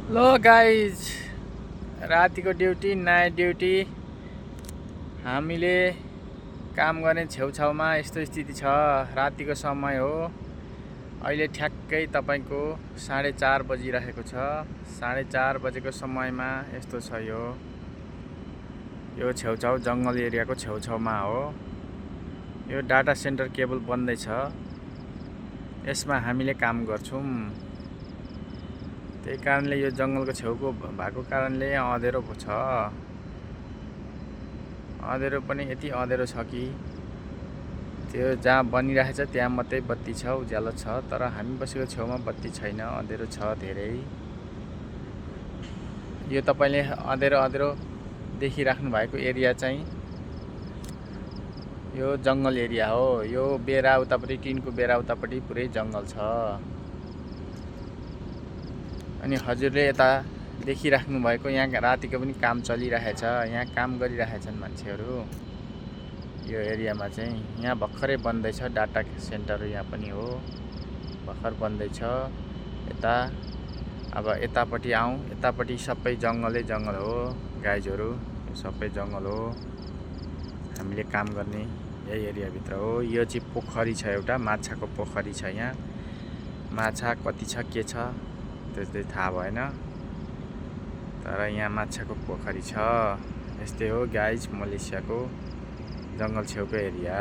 लो guys, रातिको duty night duty हामीले काम गर्ने छेउछाउमा यस्तो स्थिति छ। रातिको समय हो, अहिले ठ्याक्कै तपाईँको 4:30 बजिरहेको छ। 4:30 बजेको समयमा यस्तो छ। यो छेउछाउ जङ्गल एरियाको छेउछाउमा हो। यो डाटा सेन्टर केबल बन्दैछ, यसमा हामीले काम गर्छौँ। त्यही कारणले यो जङ्गलको छेउको भएको कारणले यहाँ अँधेरो छ। अँधेरो पनि यति अँधेरो छ कि त्यो जहाँ बनिरहेछ त्यहाँ मात्रै बत्ती छ, उज्यालो छ। तर हामी बसेको छेउमा बत्ती छैन, अँधेरो छ धेरै। यो तपाईँले अँधेरो अँधेरो देखिराख्नु भएको एरिया चाहिँ यो जङ्गल एरिया हो। यो बेरा उतापट्टि, टिनको बेरा उतापट्टि पुरै जङ्गल छ। अनि हजुरले यता देखिराख्नु भएको यहाँ रातिको पनि काम चलिरहेछ। यहाँ काम गरिरहेछन् मान्छेहरू यो एरियामा चाहिँ। यहाँ भर्खरै बन्दैछ डाटा सेन्टर, यहाँ पनि हो, भर्खर बन्दैछ। यता अब यतापट्टि आउँ, यतापट्टि सबै जङ्गलै जङ्गल हो गाइजहरू, यो सबै जङ्गल हो। हामीले काम गर्ने यही एरियाभित्र हो। यो चाहिँ पोखरी छ, एउटा माछाको पोखरी छ। यहाँ माछा कति छ के छ त्यस्तै थाहा भएन, तर यहाँ माछाको पोखरी छ। यस्तै हो गाइज मलेसियाको जङ्गल छेउको एरिया।